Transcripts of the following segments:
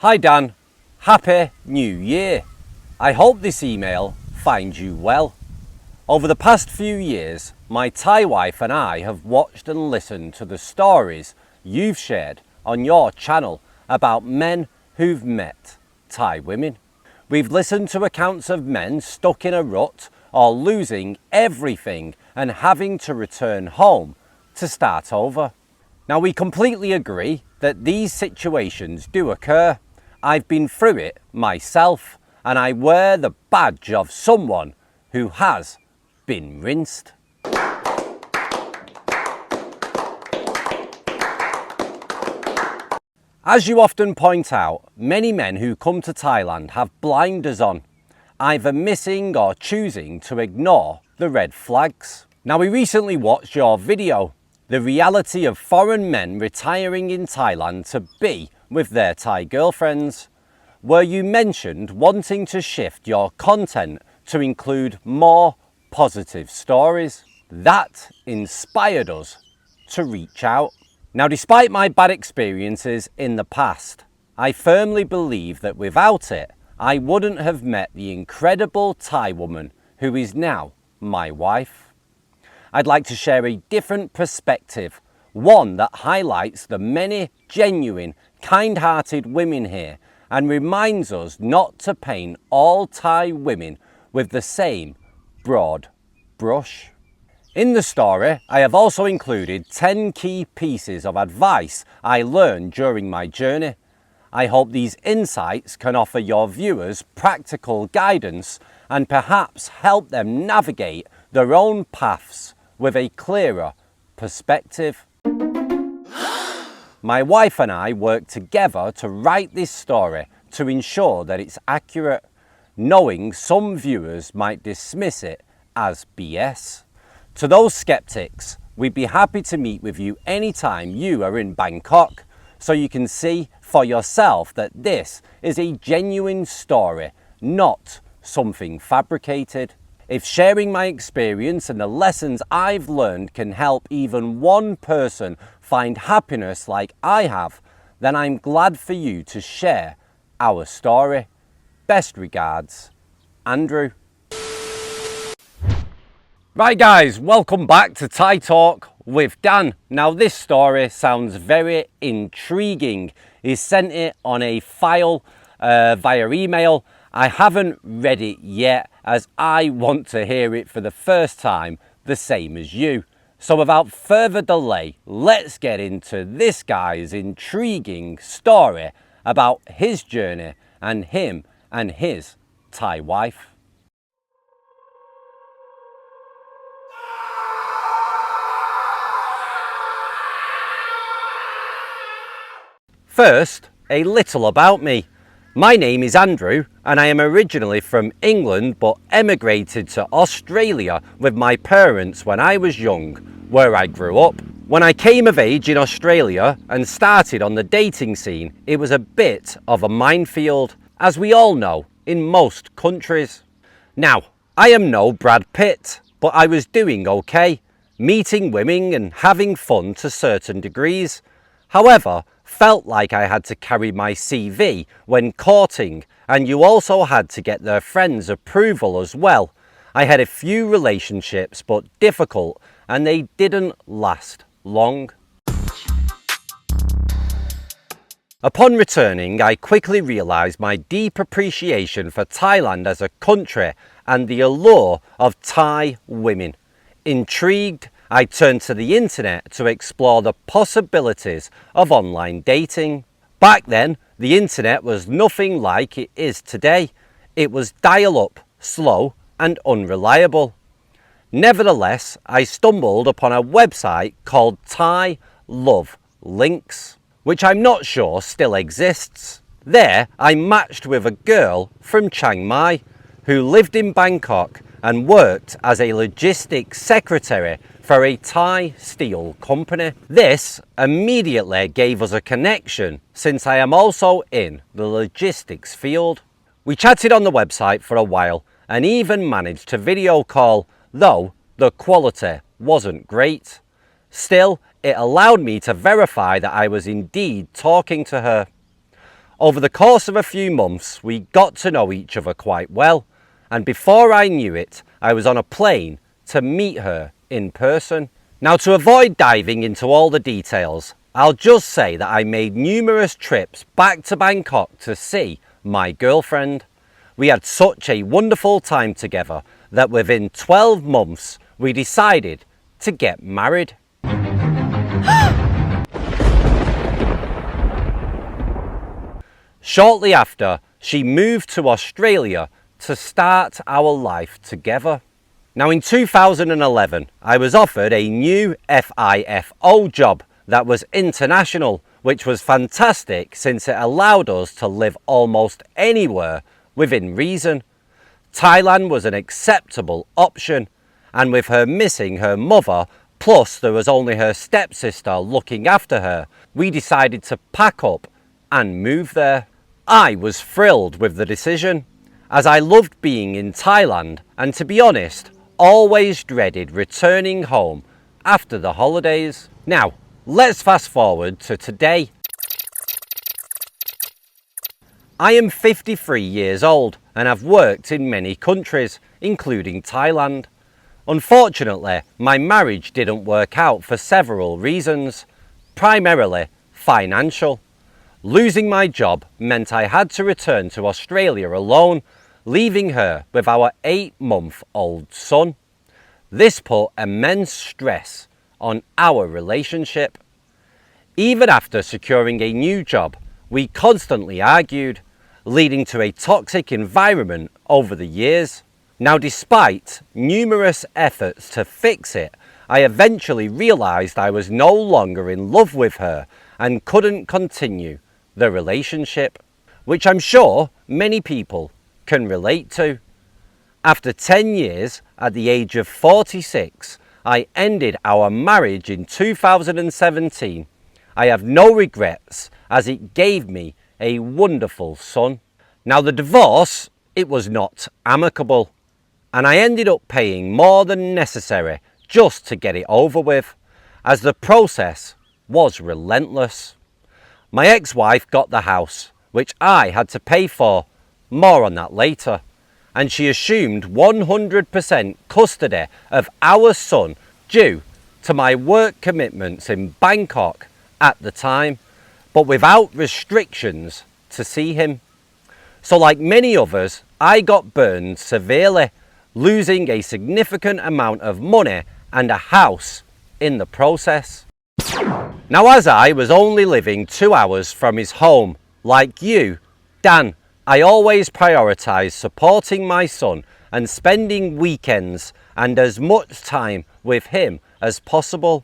Hi Dan, Happy New Year. I hope this email finds you well. Over the past few years, my Thai wife and I have watched and listened to the stories you've shared on your channel about men who've met Thai women. We've listened to accounts of men stuck in a rut or losing everything and having to return home to start over. Now, we completely agree that these situations do occur. I've been through it myself, and I wear the badge of someone who has been rinsed. As you often point out, many men who come to Thailand have blinders on, either missing or choosing to ignore the red flags. Now, we recently watched your video, The Reality of Foreign Men Retiring in Thailand to Be with Their Thai Girlfriends, where you mentioned wanting to shift your content to include more positive stories. That inspired us to reach out. Now, despite my bad experiences in the past, I firmly believe that without it, I wouldn't have met the incredible Thai woman who is now my wife. I'd like to share a different perspective, one that highlights the many genuine, kind-hearted women here and reminds us not to paint all Thai women with the same broad brush. In the story, I have also included 10 key pieces of advice I learned during my journey. I hope these insights can offer your viewers practical guidance and perhaps help them navigate their own paths with a clearer perspective. My wife and I worked together to write this story to ensure that it's accurate, knowing some viewers might dismiss it as BS. To those skeptics, we'd be happy to meet with you anytime you are in Bangkok, so you can see for yourself that this is a genuine story, not something fabricated. If sharing my experience and the lessons I've learned can help even one person find happiness like I have, then I'm glad for you to share our story. Best regards, Andrew. Right guys, welcome back to Thai Talk with Dan. Now this story sounds very intriguing. He sent it on a file via email. I haven't read it yet as I want to hear it for the first time, the same as you. So without further delay, let's get into this guy's intriguing story about his journey and him and his Thai wife. First, a little about me. My name is Andrew and I am originally from England but emigrated to Australia with my parents when I was young, where I grew up. When I came of age in Australia and started on the dating scene, it was a bit of a minefield, as we all know, in most countries. Now, I am no Brad Pitt, but I was doing okay, meeting women and having fun to certain degrees. However, felt like I had to carry my CV when courting, and you also had to get their friends' approval as well. I had a few relationships, but difficult, and they didn't last long. Upon returning, I quickly realised my deep appreciation for Thailand as a country and the allure of Thai women. Intrigued, I turned to the internet to explore the possibilities of online dating. Back then, the internet was nothing like it is today. It was dial-up, slow and unreliable. Nevertheless, I stumbled upon a website called Thai Love Links, which I'm not sure still exists. There, I matched with a girl from Chiang Mai who lived in Bangkok and worked as a logistics secretary for a Thai steel company. This immediately gave us a connection since I am also in the logistics field. We chatted on the website for a while and even managed to video call, though the quality wasn't great. Still, it allowed me to verify that I was indeed talking to her. Over the course of a few months, we got to know each other quite well, and before I knew it, I was on a plane to meet her in person. Now, to avoid diving into all the details, I'll just say that I made numerous trips back to Bangkok to see my girlfriend. We had such a wonderful time together that within 12 months, we decided to get married. Shortly after, she moved to Australia to start our life together. Now, in 2011, I was offered a new FIFO job that was international, which was fantastic since it allowed us to live almost anywhere within reason. Thailand was an acceptable option, and with her missing her mother, plus there was only her stepsister looking after her, we decided to pack up and move there. I was thrilled with the decision, as I loved being in Thailand and, to be honest, always dreaded returning home after the holidays. Now, let's fast forward to today. I am 53 years old and have worked in many countries, including Thailand. Unfortunately, my marriage didn't work out for several reasons, primarily financial. Losing my job meant I had to return to Australia alone, leaving her with our 8-month-old son. This put immense stress on our relationship. Even after securing a new job, we constantly argued, leading to a toxic environment over the years. Now, despite numerous efforts to fix it, I eventually realised I was no longer in love with her and couldn't continue the relationship, which I'm sure many people can relate to. After 10 years, at the age of 46, I ended our marriage in 2017. I have no regrets, as it gave me a wonderful son. Now, the divorce, it was not amicable, and I ended up paying more than necessary just to get it over with, as the process was relentless. My ex-wife got the house, which I had to pay for, more on that later, and she assumed 100% custody of our son due to my work commitments in Bangkok at the time, but without restrictions to see him. So, like many others, I got burned severely, losing a significant amount of money and a house in the process. Now, as I was only living 2 hours from his home, like you, Dan, I always prioritised supporting my son and spending weekends and as much time with him as possible.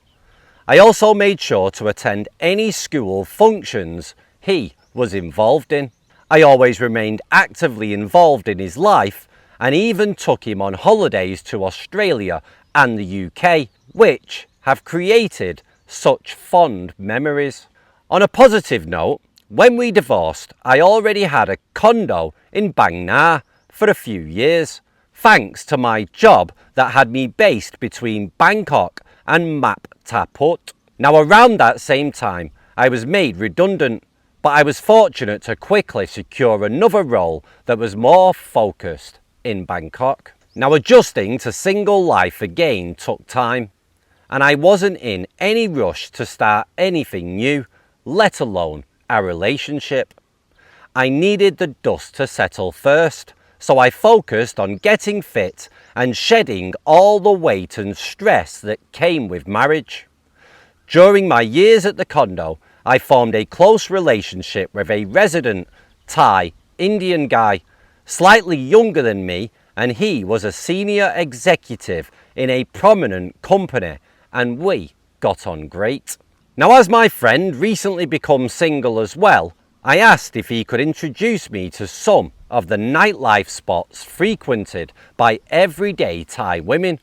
I also made sure to attend any school functions he was involved in. I always remained actively involved in his life and even took him on holidays to Australia and the UK, which have created such fond memories. On a positive note, when we divorced, I already had a condo in Bang Na for a few years, thanks to my job that had me based between Bangkok and Map Ta Phut. Now, around that same time, I was made redundant, but I was fortunate to quickly secure another role that was more focused in Bangkok. Now, adjusting to single life again took time, and I wasn't in any rush to start anything new, let alone a relationship. I needed the dust to settle first, so I focused on getting fit and shedding all the weight and stress that came with marriage. During my years at the condo, I formed a close relationship with a resident Thai Indian guy, slightly younger than me, and he was a senior executive in a prominent company, and we got on great. Now, as my friend recently become single as well, I asked if he could introduce me to some of the nightlife spots frequented by everyday Thai women,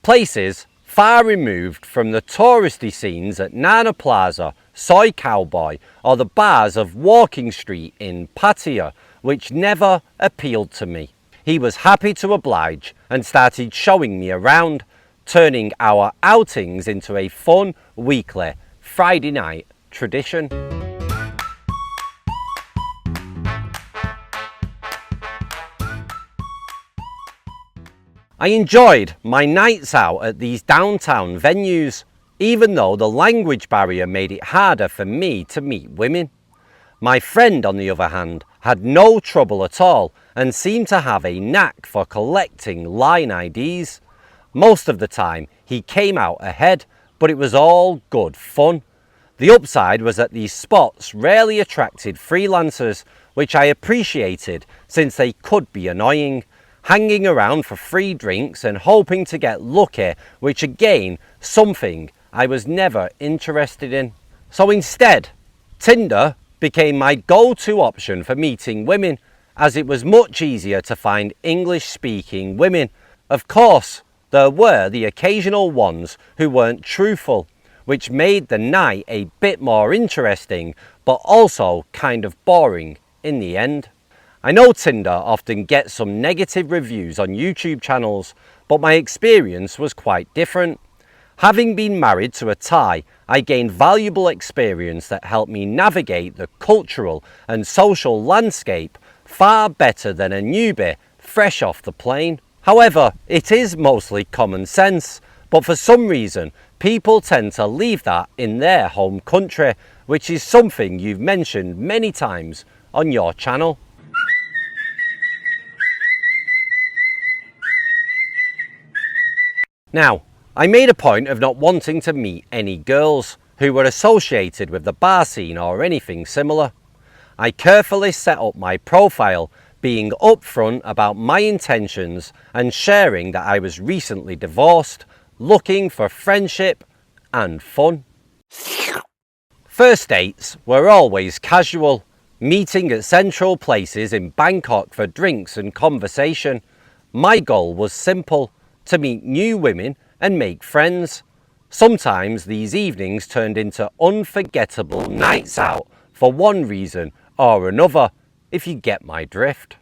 places far removed from the touristy scenes at Nana Plaza, Soy Cowboy, or the bars of Walking Street in Pattaya, which never appealed to me. He was happy to oblige and started showing me around, turning our outings into a fun weekly Friday night tradition. I enjoyed my nights out at these downtown venues, even though the language barrier made it harder for me to meet women. My friend, on the other hand, had no trouble at all and seemed to have a knack for collecting line IDs. Most of the time he came out ahead, but it was all good fun. The upside was that these spots rarely attracted freelancers, which I appreciated since they could be annoying, hanging around for free drinks and hoping to get lucky, which again, something I was never interested in. So instead, Tinder became my go-to option for meeting women, as it was much easier to find English-speaking women. Of course, there were the occasional ones who weren't truthful, which made the night a bit more interesting, but also kind of boring in the end. I know Tinder often gets some negative reviews on YouTube channels, but my experience was quite different. Having been married to a Thai, I gained valuable experience that helped me navigate the cultural and social landscape far better than a newbie fresh off the plane. However, it is mostly common sense, but for some reason, people tend to leave that in their home country, which is something you've mentioned many times on your channel. Now, I made a point of not wanting to meet any girls who were associated with the bar scene or anything similar. I carefully set up my profile, being upfront about my intentions and sharing that I was recently divorced, looking for friendship and fun. First dates were always casual, meeting at central places in Bangkok for drinks and conversation. My goal was simple: to meet new women and make friends. Sometimes these evenings turned into unforgettable nights out for one reason or another, if you get my drift.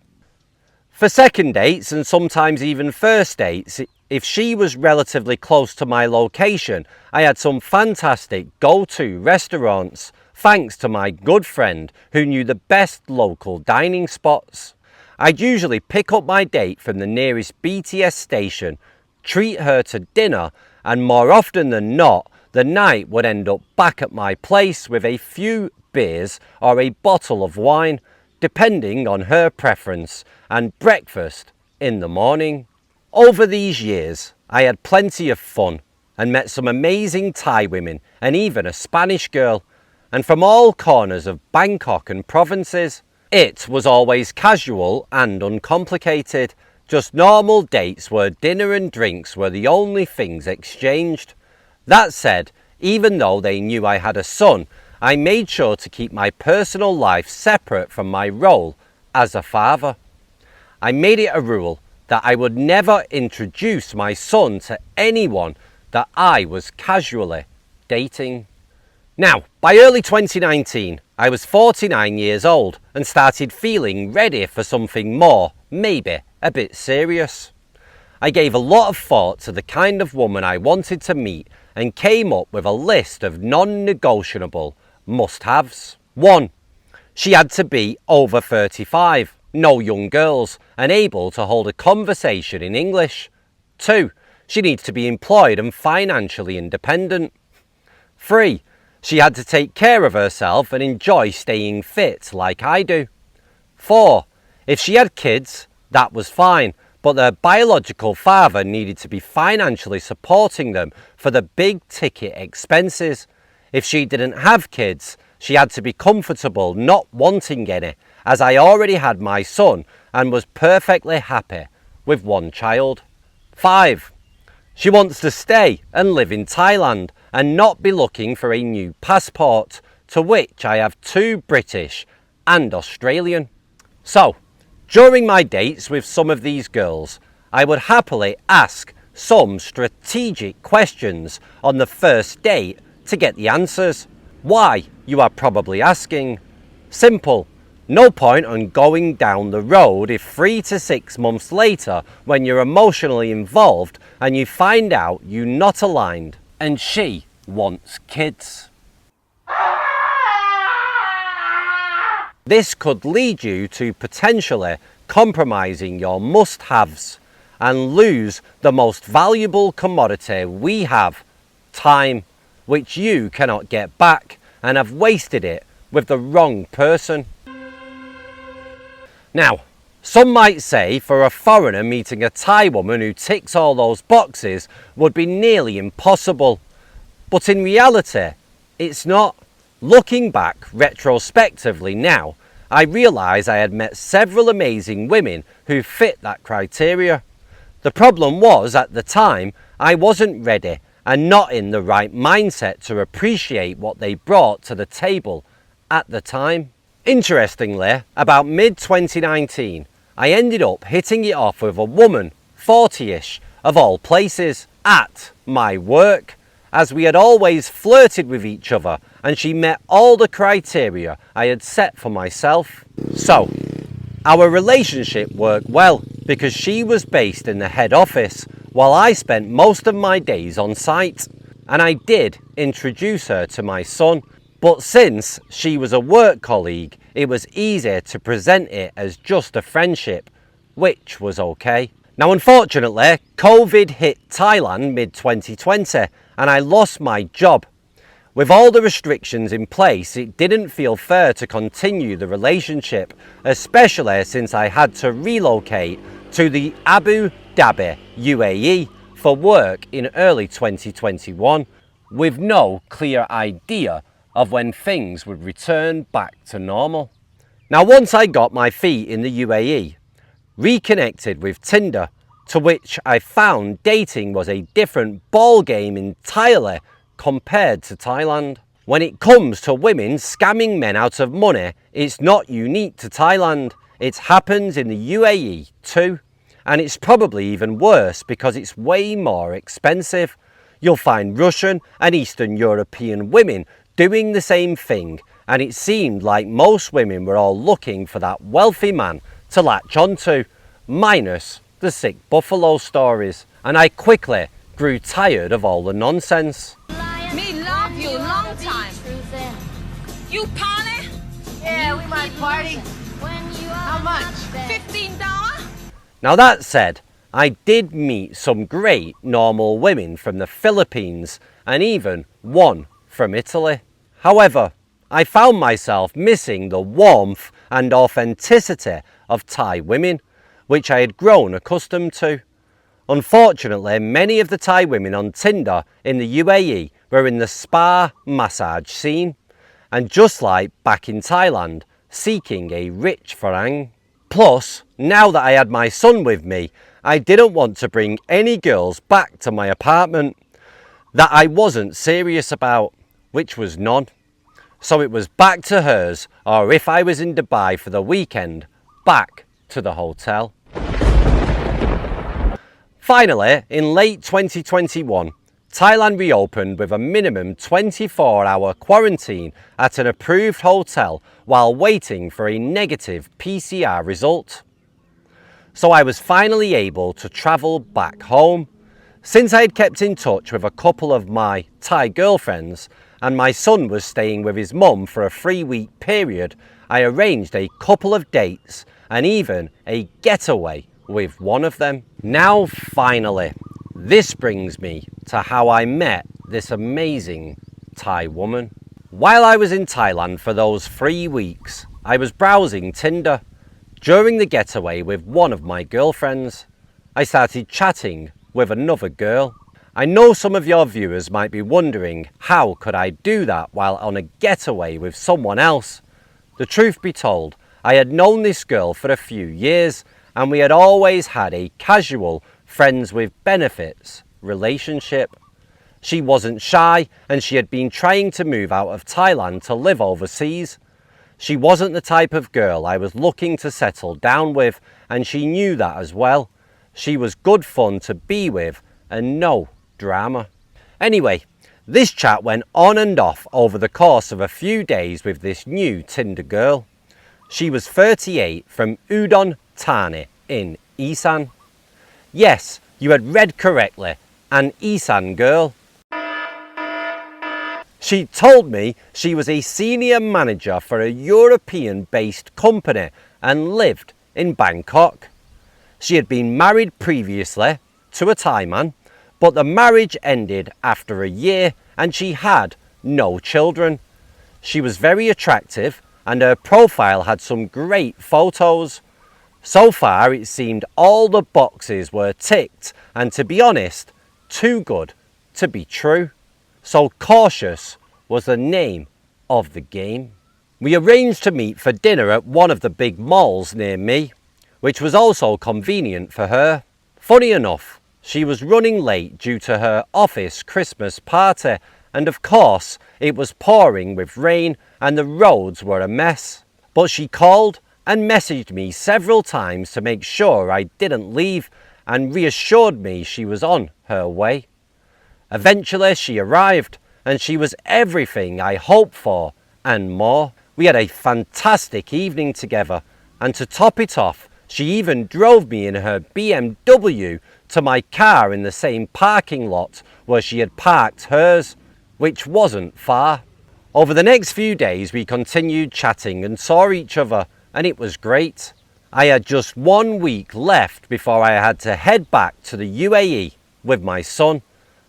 For second dates and sometimes even first dates, if she was relatively close to my location, I had some fantastic go-to restaurants, thanks to my good friend who knew the best local dining spots. I'd usually pick up my date from the nearest BTS station, treat her to dinner, and more often than not, the night would end up back at my place with a few beers or a bottle of wine, depending on her preference, and breakfast in the morning. Over these years, I had plenty of fun and met some amazing Thai women and even a Spanish girl, and from all corners of Bangkok and provinces. It was always casual and uncomplicated, just normal dates where dinner and drinks were the only things exchanged. That said, even though they knew I had a son, I made sure to keep my personal life separate from my role as a father. I made it a rule that I would never introduce my son to anyone that I was casually dating. Now, by early 2019, I was 49 years old and started feeling ready for something more, maybe a bit serious. I gave a lot of thought to the kind of woman I wanted to meet and came up with a list of non-negotiable must-haves. 1. She had to be over 35, no young girls, and able to hold a conversation in English. 2. She needs to be employed and financially independent. 3. She had to take care of herself and enjoy staying fit like I do. 4. If she had kids, that was fine, but their biological father needed to be financially supporting them for the big ticket expenses. If she didn't have kids, she had to be comfortable not wanting any, as I already had my son and was perfectly happy with one child. 5. She wants to stay and live in Thailand and not be looking for a new passport, to which I have 2 British and Australian. So, during my dates with some of these girls, I would happily ask some strategic questions on the first date to get the answers. Why, you are probably asking? Simple. No point on going down the road if 3 to 6 months later, when you're emotionally involved and you find out you're not aligned and she wants kids. This could lead you to potentially compromising your must-haves. and lose the most valuable commodity we have, time, which you cannot get back, and have wasted it with the wrong person. Now, some might say for a foreigner meeting a Thai woman who ticks all those boxes would be nearly impossible. But in reality, it's not. Looking back retrospectively now, I realise I had met several amazing women who fit that criteria. The problem was, at the time, I wasn't ready and not in the right mindset to appreciate what they brought to the table at the time. Interestingly, about mid-2019, I ended up hitting it off with a woman, 40-ish, of all places, at my work, as we had always flirted with each other and she met all the criteria I had set for myself. So, our relationship worked well because she was based in the head office while I spent most of my days on site, and I did introduce her to my son, but since she was a work colleague, it was easier to present it as just a friendship, which was okay. Now, unfortunately, COVID hit Thailand mid-2020 and I lost my job. With all the restrictions in place, it didn't feel fair to continue the relationship, especially since I had to relocate to the Abu Dhabi, UAE, for work in early 2021, with no clear idea of when things would return back to normal. Now, once I got my feet in the UAE, reconnected with Tinder, to which I found dating was a different ball game entirely compared to Thailand. When it comes to women scamming men out of money, it's not unique to Thailand. It happens in the UAE too. And it's probably even worse because it's way more expensive. You'll find Russian and Eastern European women doing the same thing, and it seemed like most women were all looking for that wealthy man to latch onto, minus the sick buffalo stories. And I quickly grew tired of all the nonsense. Me love you long time. You party? Yeah, we might party. How much? $15? Now that said, I did meet some great normal women from the Philippines and even one from Italy. However, I found myself missing the warmth and authenticity of Thai women, which I had grown accustomed to. Unfortunately, many of the Thai women on Tinder in the UAE were in the spa massage scene, and just like back in Thailand, seeking a rich farang. Plus, now that I had my son with me, I didn't want to bring any girls back to my apartment that I wasn't serious about, which was none. So it was back to hers, or if I was in Dubai for the weekend, back to the hotel. Finally, in late 2021, Thailand reopened with a minimum 24-hour quarantine at an approved hotel while waiting for a negative PCR result. So I was finally able to travel back home. Since I had kept in touch with a couple of my Thai girlfriends and my son was staying with his mum for a 3-week period, I arranged a couple of dates and even a getaway with one of them. Now finally, this brings me to how I met this amazing Thai woman. While I was in Thailand for those 3 weeks, I was browsing Tinder. During the getaway with one of my girlfriends, I started chatting with another girl. I know some of your viewers might be wondering, how could I do that while on a getaway with someone else? The truth be told, I had known this girl for a few years and we had always had a casual friends with benefits relationship. She wasn't shy and she had been trying to move out of Thailand to live overseas. She wasn't the type of girl I was looking to settle down with, and she knew that as well. She was good fun to be with and no drama. Anyway, this chat went on and off over the course of a few days with this new Tinder girl. She was 38 from Udon Thani in Isan. Yes, you had read correctly, an Isan girl. She told me she was a senior manager for a European-based company and lived in Bangkok. She had been married previously to a Thai man, but the marriage ended after a year and she had no children. She was very attractive and her profile had some great photos. So far it seemed all the boxes were ticked and, to be honest, too good to be true. So cautious was the name of the game. We arranged to meet for dinner at one of the big malls near me, which was also convenient for her. Funny enough, she was running late due to her office Christmas party, and of course it was pouring with rain and the roads were a mess. But she called and messaged me several times to make sure I didn't leave and reassured me she was on her way. Eventually she arrived and she was everything I hoped for and more. We had a fantastic evening together, and to top it off, she even drove me in her BMW to my car in the same parking lot where she had parked hers, which wasn't far. Over the next few days we continued chatting and saw each other, and it was great. I had just 1 week left before I had to head back to the UAE with my son,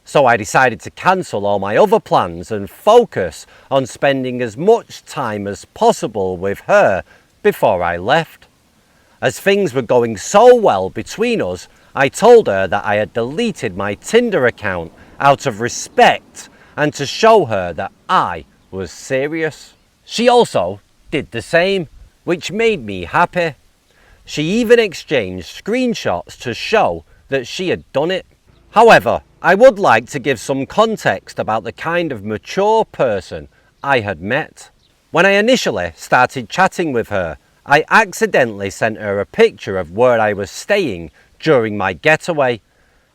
so I decided to cancel all my other plans and focus on spending as much time as possible with her before I left. As things were going so well between us, I told her that I had deleted my Tinder account out of respect and to show her that I was serious. She also did the same, which made me happy. She even exchanged screenshots to show that she had done it. However, I would like to give some context about the kind of mature person I had met. When I initially started chatting with her, I accidentally sent her a picture of where I was staying during my getaway,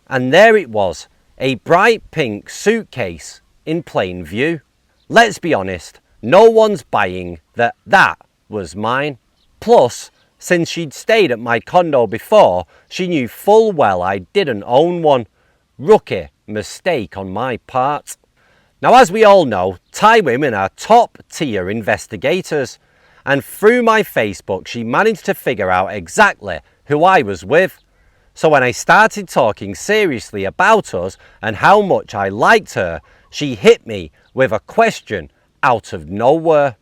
and there it was, a bright pink suitcase in plain view. Let's be honest, no one's buying that was mine. Plus, since she'd stayed at my condo before, she knew full well I didn't own one. Rookie mistake on my part. Now, as we all know, Thai women are top tier investigators, and through my Facebook she managed to figure out exactly who I was with. So when I started talking seriously about us and how much I liked her, she hit me with a question out of nowhere.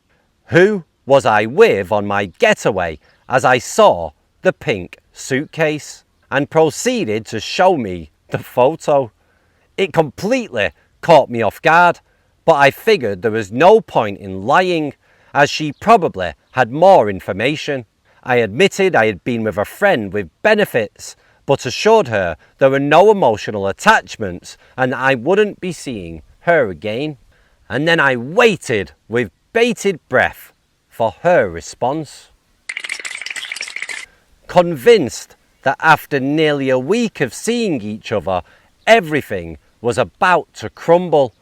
Who was I with on my getaway as I saw the pink suitcase, and proceeded to show me the photo. It completely caught me off guard, but I figured there was no point in lying as she probably had more information. I admitted I had been with a friend with benefits, but assured her there were no emotional attachments and I wouldn't be seeing her again. And then I waited with bated breath for her response. Convinced that after nearly a week of seeing each other, everything was about to crumble,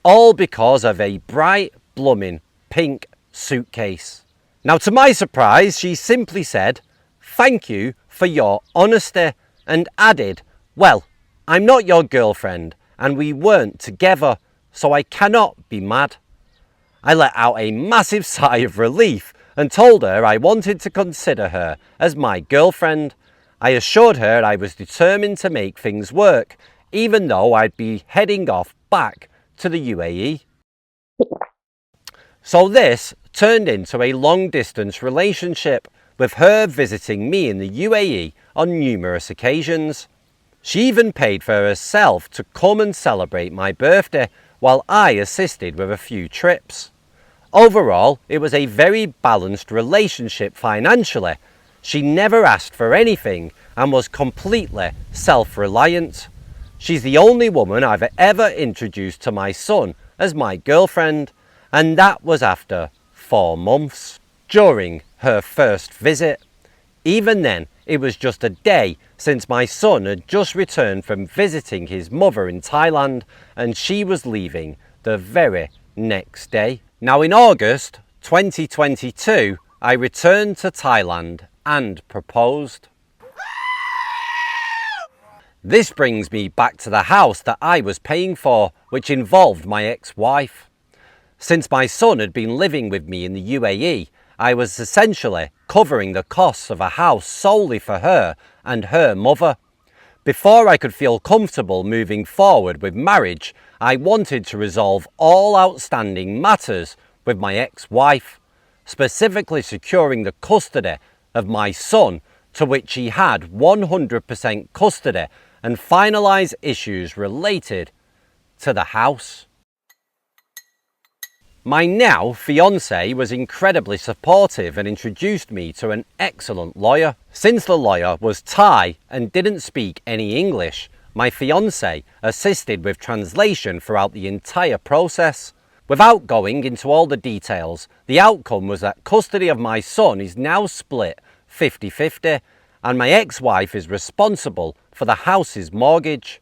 all because of a bright, blooming pink suitcase. Now, to my surprise, she simply said, "Thank you for your honesty," and added, "Well, I'm not your girlfriend and we weren't together, so I cannot be mad." I let out a massive sigh of relief and told her I wanted to consider her as my girlfriend. I assured her I was determined to make things work, even though I'd be heading off back to the UAE. So this turned into a long-distance relationship, with her visiting me in the UAE on numerous occasions. She even paid for herself to come and celebrate my birthday, while I assisted with a few trips. Overall, it was a very balanced relationship financially. She never asked for anything and was completely self-reliant. She's the only woman I've ever introduced to my son as my girlfriend, and that was after 4 months, during her first visit. Even then, it was just a day since my son had just returned from visiting his mother in Thailand, and she was leaving the very next day. Now, in August 2022, I returned to Thailand and proposed. This brings me back to the house that I was paying for, which involved my ex-wife. Since my son had been living with me in the UAE I was essentially covering the costs of a house solely for her and her mother. Before I could feel comfortable moving forward with marriage, I wanted to resolve all outstanding matters with my ex-wife, specifically securing the custody of my son, to which he had 100% custody, and finalise issues related to the house. My now fiancé was incredibly supportive and introduced me to an excellent lawyer. Since the lawyer was Thai and didn't speak any English, my fiancé assisted with translation throughout the entire process. Without going into all the details, the outcome was that custody of my son is now split 50-50, and my ex-wife is responsible for the house's mortgage.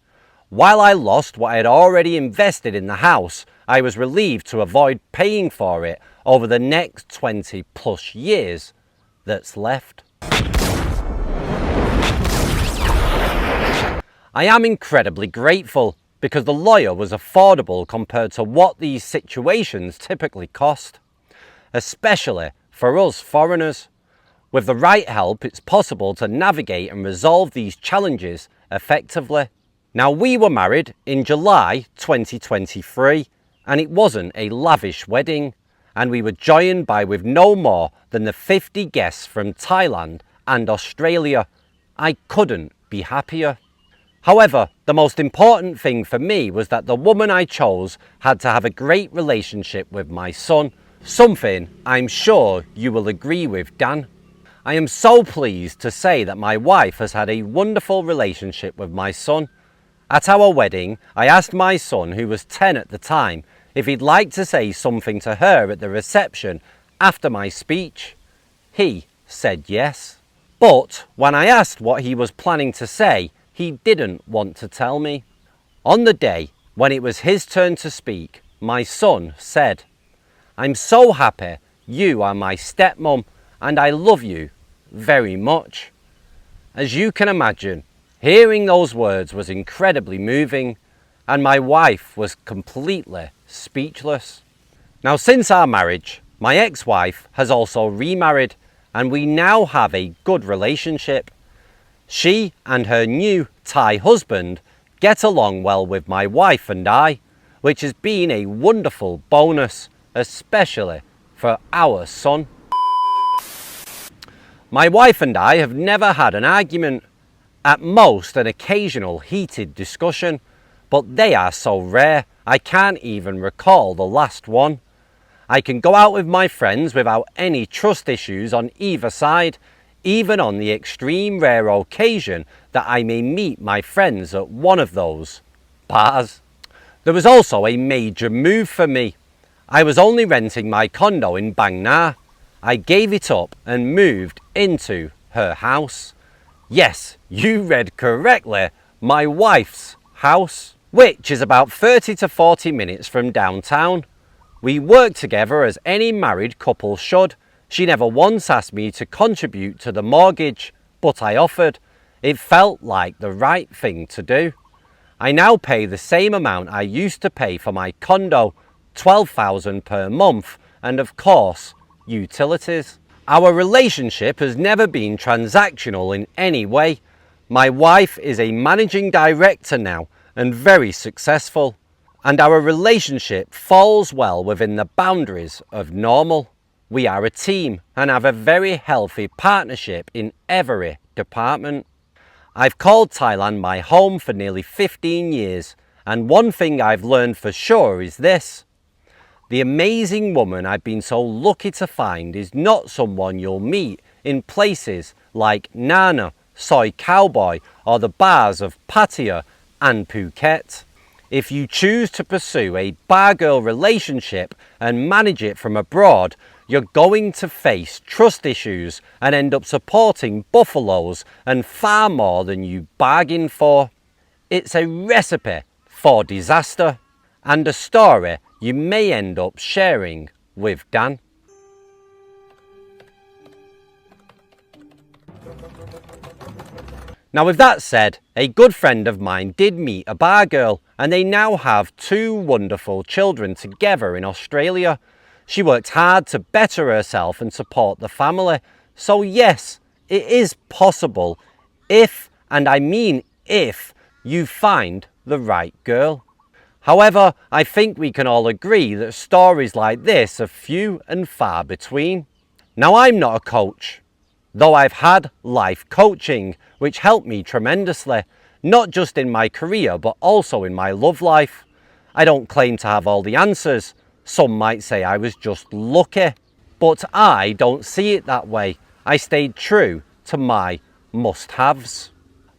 While I lost what I had already invested in the house, I was relieved to avoid paying for it over the next 20 plus years that's left. I am incredibly grateful because the lawyer was affordable compared to what these situations typically cost, especially for us foreigners. With the right help, it's possible to navigate and resolve these challenges effectively. Now, we were married in July 2023, and it wasn't a lavish wedding, and we were joined by with no more than the 50 guests from Thailand and Australia. I couldn't be happier. However, the most important thing for me was that the woman I chose had to have a great relationship with my son, something I'm sure you will agree with, Dan. I am so pleased to say that my wife has had a wonderful relationship with my son. At our wedding, I asked my son, who was 10 at the time, if he'd like to say something to her at the reception after my speech. He said yes. But when I asked what he was planning to say, he didn't want to tell me. On the day when it was his turn to speak, my son said, "I'm so happy you are my stepmom and I love you very much." As you can imagine, hearing those words was incredibly moving, and my wife was completely speechless. Now, since our marriage, my ex-wife has also remarried, and we now have a good relationship. She and her new Thai husband get along well with my wife and I, which has been a wonderful bonus, especially for our son. My wife and I have never had an argument, at most an occasional heated discussion, but they are so rare I can't even recall the last one. I can go out with my friends without any trust issues on either side, even on the extreme rare occasion that I may meet my friends at one of those bars. There was also a major move for me. I was only renting my condo in Bang Na. I gave it up and moved into her house. Yes, you read correctly, my wife's house, which is about 30 to 40 minutes from downtown. We work together as any married couple should. She never once asked me to contribute to the mortgage, but I offered. It felt like the right thing to do. I now pay the same amount I used to pay for my condo, $12,000 per month, and of course, utilities. Our relationship has never been transactional in any way. My wife is a managing director now and very successful, and our relationship falls well within the boundaries of normal. We are a team and have a very healthy partnership in every department. I've called Thailand my home for nearly 15 years, and one thing I've learned for sure is this: the amazing woman I've been so lucky to find is not someone you'll meet in places like Nana, Soy Cowboy, or the bars of Pattaya and Phuket. If you choose to pursue a bar-girl relationship and manage it from abroad, you're going to face trust issues and end up supporting buffaloes and far more than you bargained for. It's a recipe for disaster, and a story you may end up sharing with Dan. Now, with that said, a good friend of mine did meet a bar girl, and they now have 2 wonderful children together in Australia. She worked hard to better herself and support the family. So yes, it is possible if, and I mean if, you find the right girl. However, I think we can all agree that stories like this are few and far between. Now, I'm not a coach, though I've had life coaching, which helped me tremendously, not just in my career, but also in my love life. I don't claim to have all the answers. Some might say I was just lucky, but I don't see it that way. I stayed true to my must-haves.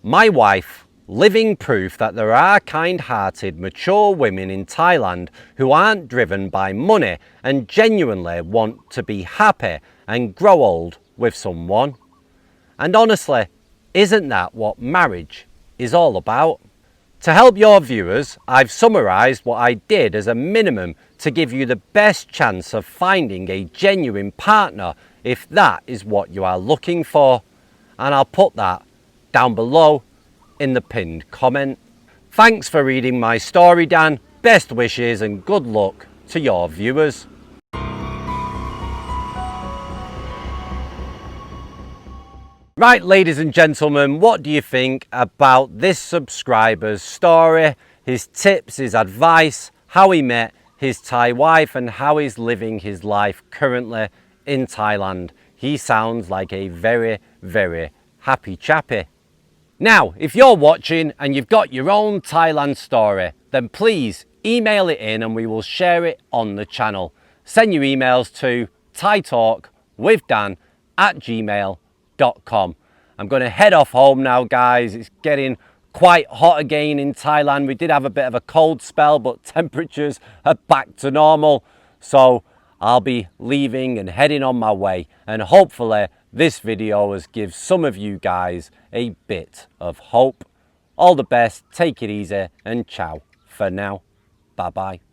My wife, living proof that there are kind-hearted, mature women in Thailand who aren't driven by money and genuinely want to be happy and grow old with someone. And honestly, isn't that what marriage is all about? To help your viewers, I've summarised what I did as a minimum to give you the best chance of finding a genuine partner if that is what you are looking for. And I'll put that down below in the pinned comment. Thanks for reading my story, Dan. Best wishes and good luck to your viewers. Right, ladies and gentlemen, what do you think about this subscriber's story, his tips, his advice, how he met his Thai wife and how he's living his life currently in Thailand? He sounds like a very, very happy chappy. Now, if you're watching and you've got your own Thailand story, then please email it in and we will share it on the channel. Send your emails to thaitalkwithdan@gmail.com. I'm going to head off home now, guys. It's getting quite hot again in Thailand. We did have a bit of a cold spell, but temperatures are back to normal. So I'll be leaving and heading on my way. And hopefully this video has given some of you guys a bit of hope. All the best, take it easy, and ciao for now. Bye-bye.